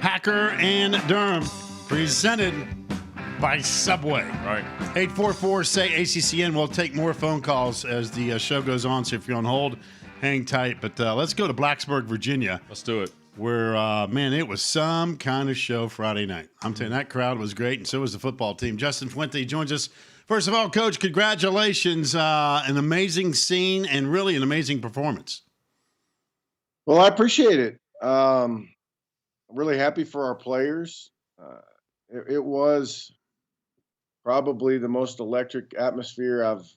Hacker and Durham, presented by Subway. Right. 844-SAY-ACCN. We'll take more phone calls as the show goes on, so if you're on hold, hang tight. But let's go to Blacksburg, Virginia. Let's do it. Where, man, it was some kind of show Friday night. I'm telling you, that crowd was great, and so was the football team. Justin Fuente joins us. First of all, Coach, congratulations. An amazing scene and really an amazing performance. Well, I appreciate it. I'm really happy for our players. It was probably the most electric atmosphere of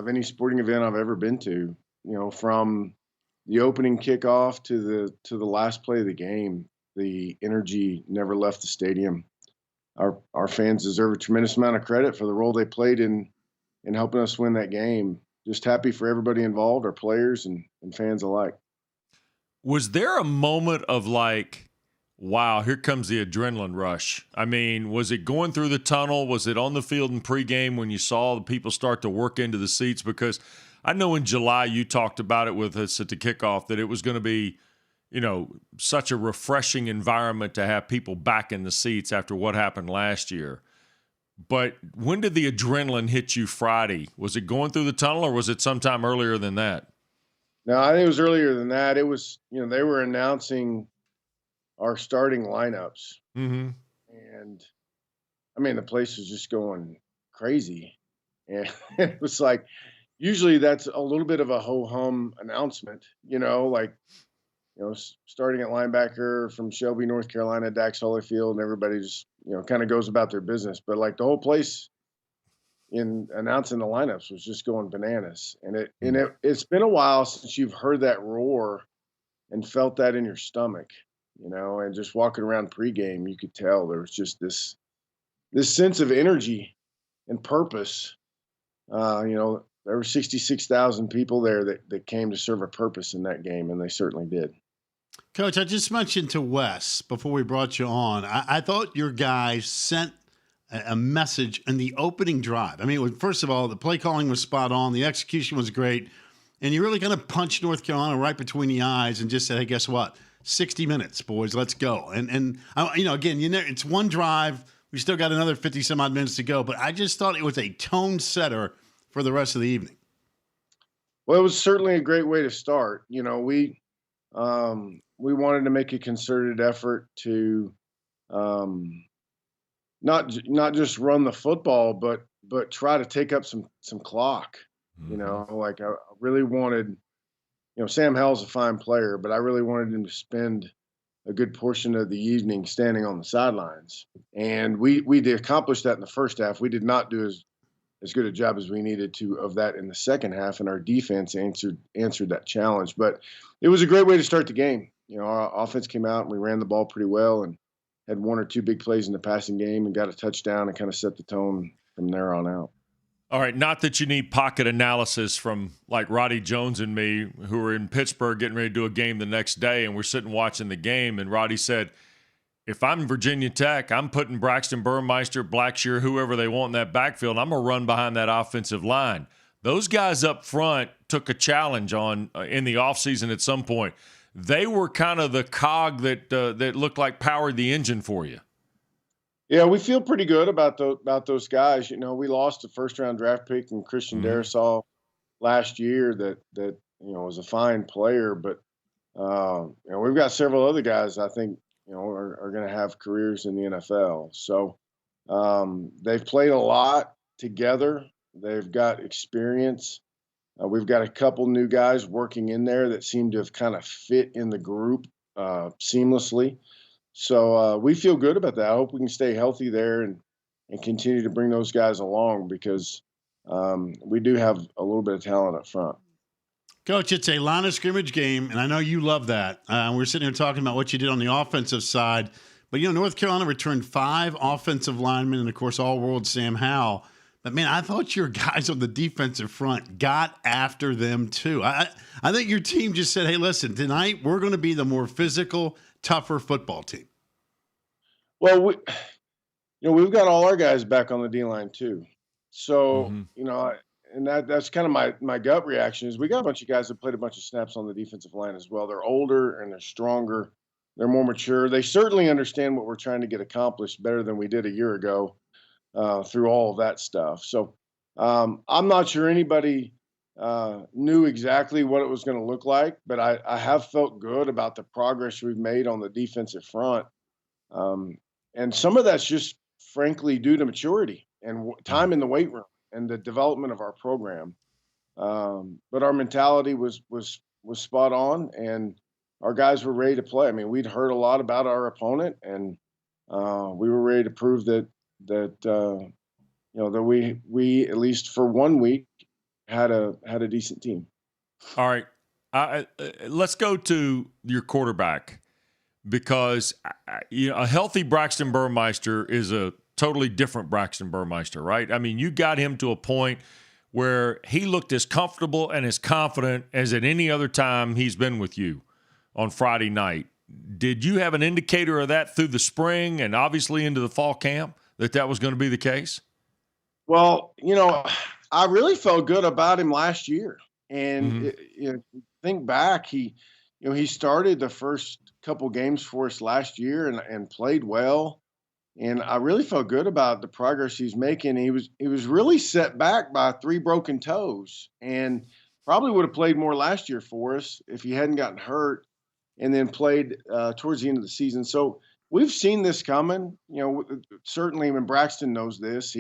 any sporting event I've ever been to. You know, from the opening kickoff to the last play of the game, the energy never left the stadium. Our fans deserve a tremendous amount of credit for the role they played in helping us win that game. Just happy for everybody involved, our players and fans alike. Was there a moment of like, wow, here comes the adrenaline rush? I mean, was it going through the tunnel? Was it on the field in pregame when you saw the people start to work into the seats? Because I know in July you talked about it with us at the kickoff that it was going to be, you know, such a refreshing environment to have people back in the seats after what happened last year. But when did the adrenaline hit you Friday? Was it going through the tunnel or was it sometime earlier than that? No, I think it was earlier than that. It was, you know, they were announcing our starting lineups. Mm-hmm. And, I mean, the place was just going crazy. And it was like, usually that's a little bit of a ho-hum announcement, you know, like, you know, starting at linebacker from Shelby, North Carolina, Dax Holyfield, and everybody just, you know, kind of goes about their business. But, like, the whole place in announcing the lineups was just going bananas. And it's been a while since you've heard that roar and felt that in your stomach, you know, and just walking around pregame, you could tell there was just this sense of energy and purpose. You know, there were 66,000 people there that came to serve a purpose in that game, and they certainly did. Coach, I just mentioned to Wes before we brought you on, I thought your guys sent a message in the opening drive. I mean, first of all, the play calling was spot on. The execution was great. And you really kind of punched North Carolina right between the eyes and just said, hey, guess what? 60 minutes, boys, let's go. And you know, again, it's one drive. We still got another 50-some-odd minutes to go. But I just thought it was a tone setter for the rest of the evening. Well, it was certainly a great way to start. You know, we wanted to make a concerted effort to not just run the football, but try to take up some clock. You know, like I really wanted, you know, Sam Howell's a fine player, but I really wanted him to spend a good portion of the evening standing on the sidelines. And we did accomplish that in the first half. We did not do as good a job as we needed to of that in the second half, and our defense answered that challenge. But it was a great way to start the game. You know, our offense came out and we ran the ball pretty well and had one or two big plays in the passing game and got a touchdown and kind of set the tone from there on out. All right, not that you need pocket analysis from like Roddy Jones and me, who were in Pittsburgh getting ready to do a game the next day, and we're sitting watching the game, and Roddy said, if I'm Virginia Tech, I'm putting Braxton Burmeister, Blackshear, whoever they want in that backfield, I'm going to run behind that offensive line. Those guys up front took a challenge on in the offseason at some point. They were kind of the cog that looked like powered the engine for you. Yeah, we feel pretty good about those guys. You know, we lost a first-round draft pick in Christian Darrisaw last year that you know was a fine player, but you know, we've got several other guys I think you know are going to have careers in the NFL. So they've played a lot together. They've got experience. We've got a couple new guys working in there that seem to have kind of fit in the group seamlessly. So we feel good about that. I hope we can stay healthy there and continue to bring those guys along because we do have a little bit of talent up front. Coach, it's a line of scrimmage game, and I know you love that. We're sitting here talking about what you did on the offensive side. But, you know, North Carolina returned 5 offensive linemen and, of course, all-world Sam Howell. But, man, I thought your guys on the defensive front got after them too. I think your team just said, hey, listen, tonight we're going to be the more physical, tougher football team. Well, we've got all our guys back on the D-line too. So, you know, and that's kind of my gut reaction is we got a bunch of guys that played a bunch of snaps on the defensive line as well. They're older and they're stronger. They're more mature. They certainly understand what we're trying to get accomplished better than we did a year ago through all of that stuff. So I'm not sure anybody knew exactly what it was going to look like, but I have felt good about the progress we've made on the defensive front. And some of that's just frankly due to maturity and time in the weight room and the development of our program. But our mentality was spot on, and our guys were ready to play. I mean, we'd heard a lot about our opponent, and we were ready to prove that that we at least for 1 week had a decent team. All right, let's go to your quarterback, because a healthy Braxton Burmeister is a totally different Braxton Burmeister, right? I mean, you got him to a point where he looked as comfortable and as confident as at any other time he's been with you on Friday night. Did you have an indicator of that through the spring and obviously into the fall camp that was going to be the case? Well, I really felt good about him last year. And think back, he started the first couple games for us last year and played well. And I really felt good about the progress he's making. He was really set back by 3 broken toes, and probably would have played more last year for us if he hadn't gotten hurt, and then played towards the end of the season. So we've seen this coming. Certainly when Braxton knows this,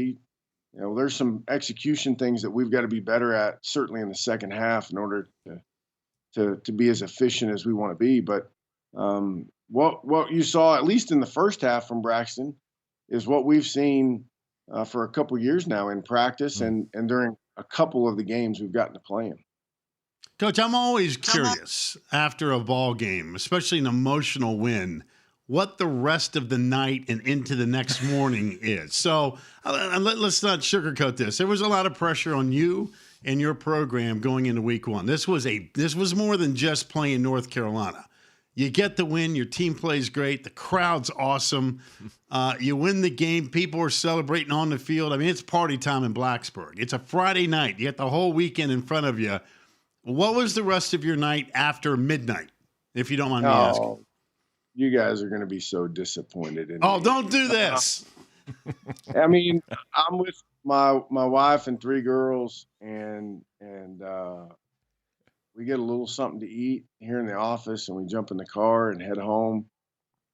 there's some execution things that we've got to be better at, certainly in the second half, in order to be as efficient as we want to be. But what you saw, at least in the first half from Braxton, is what we've seen for a couple years now in practice and during a couple of the games we've gotten to play him. Coach, I'm always curious after a ball game, especially an emotional win, what the rest of the night and into the next morning is. So let's not sugarcoat this. There was a lot of pressure on you and your program going into week 1. This was more than just playing North Carolina. You get the win. Your team plays great. The crowd's awesome. You win the game. People are celebrating on the field. I mean, it's party time in Blacksburg. It's a Friday night. You get the whole weekend in front of you. What was the rest of your night after midnight, if you don't mind me asking? You guys are going to be so disappointed in me. Don't do this. I mean, I'm with my wife and 3 girls, and we get a little something to eat here in the office, and we jump in the car and head home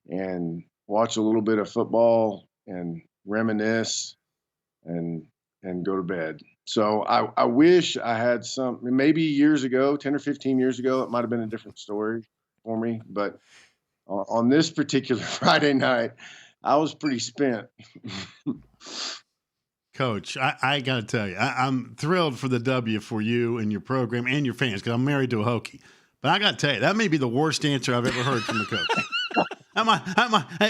and watch a little bit of football and reminisce and go to bed. So I wish I had maybe years ago, 10 or 15 years ago, it might have been a different story for me. But on this particular Friday night, I was pretty spent. Coach, I got to tell you, I'm thrilled for the W for you and your program and your fans, because I'm married to a Hokie. But I got to tell you, that may be the worst answer I've ever heard from the coach.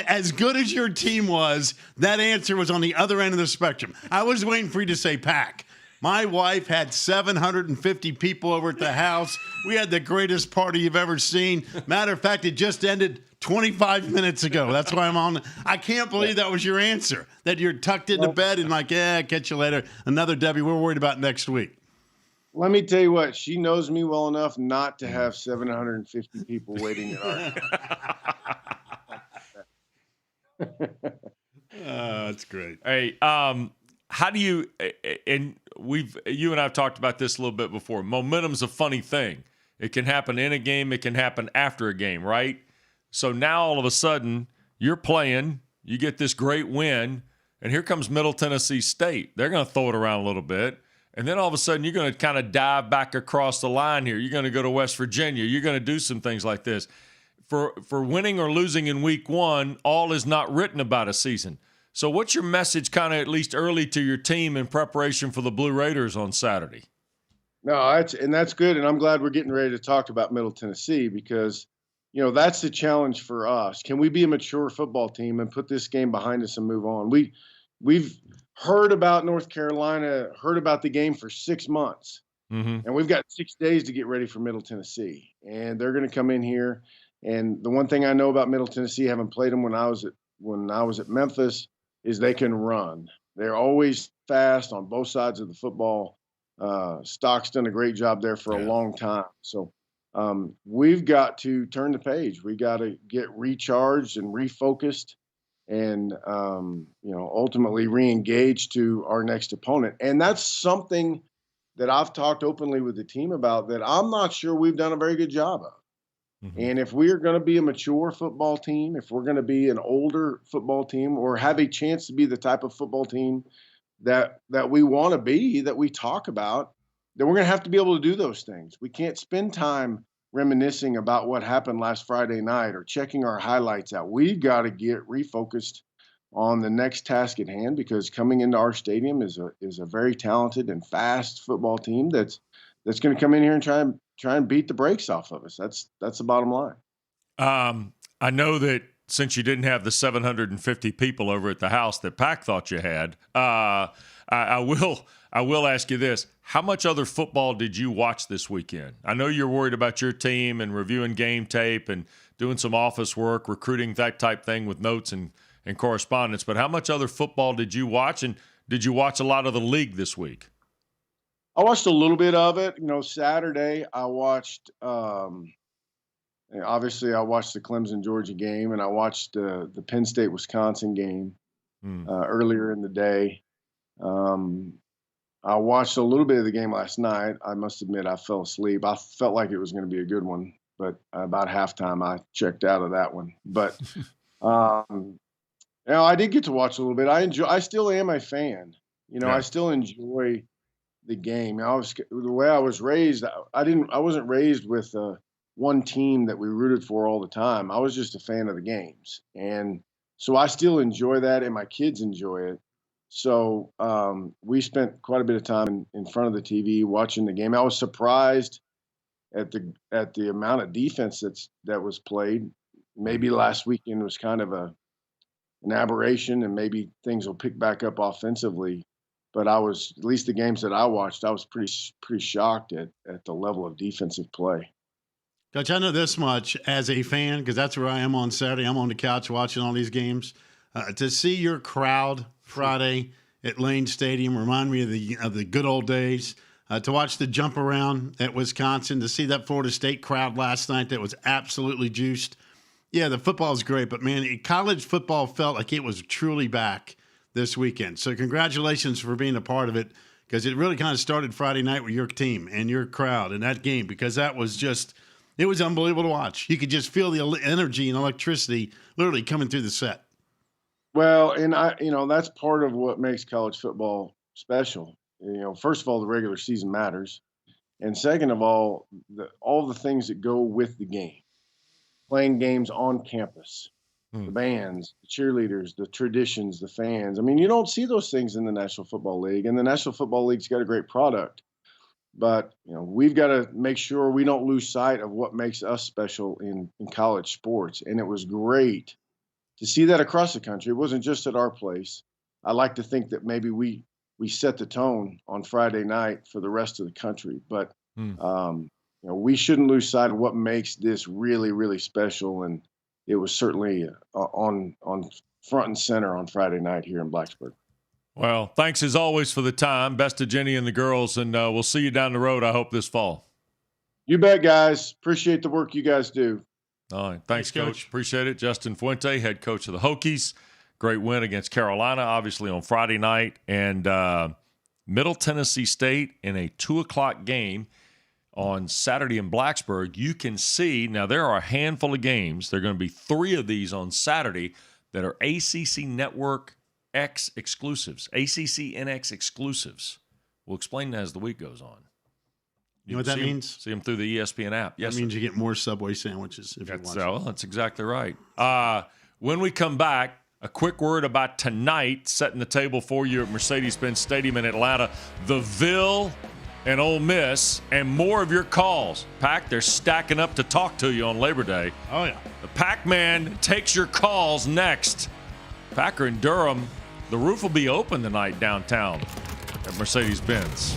As good as your team was, that answer was on the other end of the spectrum. I was waiting for you to say pack. My wife had 750 people over at the house. We had the greatest party you've ever seen. Matter of fact, it just ended 25 minutes ago. That's why I'm on. I can't believe that was your answer, that you're tucked into bed and like, catch you later. Another W we're worried about next week. Let me tell you what, she knows me well enough not to have 750 people waiting at our that's great. Hey, how do you, and you and I have talked about this a little bit before. Momentum's a funny thing. It can happen in a game. It can happen after a game, right? So now all of a sudden you're playing, you get this great win, and here comes Middle Tennessee State. They're going to throw it around a little bit. And then all of a sudden you're going to kind of dive back across the line here. You're going to go to West Virginia. You're going to do some things like this. For winning or losing in week 1, all is not written about a season. So what's your message kind of at least early to your team in preparation for the Blue Raiders on Saturday? No, that's good. And I'm glad we're getting ready to talk about Middle Tennessee, because, that's the challenge for us. Can we be a mature football team and put this game behind us and move on? We've heard about North Carolina, heard about the game for 6 months, and we've got 6 days to get ready for Middle Tennessee. And they're going to come in here. And the one thing I know about Middle Tennessee, having played them when I was at Memphis, is they can run. They're always fast on both sides of the football. Stock's done a great job there for a long time. So we've got to turn the page. We got to get recharged and refocused and, ultimately re-engaged to our next opponent. And that's something that I've talked openly with the team about that I'm not sure we've done a very good job of. And if we are going to be a mature football team, if we're going to be an older football team or have a chance to be the type of football team that we want to be, that we talk about, then we're going to have to be able to do those things. We can't spend time reminiscing about what happened last Friday night or checking our highlights out. We've got to get refocused on the next task at hand, because coming into our stadium is a very talented and fast football team that's going to come in here and try and beat the brakes off of us. That's the bottom line. I know that since you didn't have the 750 people over at the house that Pack thought you had, I will ask you this: how much other football did you watch this weekend? I know you're worried about your team and reviewing game tape and doing some office work, recruiting, that type thing with notes and correspondence, but how much other football did you watch, and did you watch a lot of the league this week? I watched a little bit of it. Saturday I watched, obviously I watched the Clemson-Georgia game, and I watched the Penn State-Wisconsin game earlier in the day. I watched a little bit of the game last night. I must admit I fell asleep. I felt like it was going to be a good one, but about halftime I checked out of that one. But I did get to watch a little bit. I still am a fan. I still enjoy the game. The way I was raised, I wasn't raised with one team that we rooted for all the time. I was just a fan of the games. And so I still enjoy that, and my kids enjoy it. So we spent quite a bit of time in front of the TV watching the game. I was surprised at the amount of defense that was played. Maybe last weekend was kind of an aberration, and maybe things will pick back up offensively. But at least the games that I watched, I was pretty shocked at the level of defensive play. Coach, I know this much as a fan, because that's where I am on Saturday. I'm on the couch watching all these games. To see your crowd Friday at Lane Stadium remind me of the good old days. To watch the jump around at Wisconsin, to see that Florida State crowd last night that was absolutely juiced. Yeah, the football is great, but man, college football felt like it was truly back this weekend. So congratulations for being a part of it, because it really kind of started Friday night with your team and your crowd and that game, because that was it was unbelievable to watch. You could just feel the energy and electricity literally coming through the set. Well, and that's part of what makes college football special. First of all, the regular season matters. And second of all the things that go with the game. Playing games on campus, the bands, the cheerleaders, the traditions, the fans. I mean, you don't see those things in the National Football League, and the National Football League's got a great product. But, we've got to make sure we don't lose sight of what makes us special in college sports. And it was great to see that across the country. It wasn't just at our place. I like to think that maybe we set the tone on Friday night for the rest of the country. But, we shouldn't lose sight of what makes this really, really special. And it was certainly on front and center on Friday night here in Blacksburg. Well, thanks as always for the time. Best to Jenny and the girls, and we'll see you down the road, I hope, this fall. You bet, guys. Appreciate the work you guys do. All right. Thanks, Coach. Appreciate it. Justin Fuente, head coach of the Hokies. Great win against Carolina, obviously, on Friday night. And Middle Tennessee State in a 2 o'clock game on Saturday in Blacksburg. You can see, now there are a handful of games. There are going to be 3 of these on Saturday that are ACC Network X exclusives, ACC NX exclusives. We'll explain that as the week goes on. You know what that means? See them through the ESPN app. Yes, that means you get more Subway sandwiches if you watch. Well, that's exactly right. When we come back, a quick word about tonight, setting the table for you at Mercedes-Benz Stadium in Atlanta. The Ville and Ole Miss, and more of your calls. Pac, they're stacking up to talk to you on Labor Day. Oh, yeah. The Pac-Man takes your calls next. Packer in Durham, the roof will be open tonight downtown at Mercedes-Benz.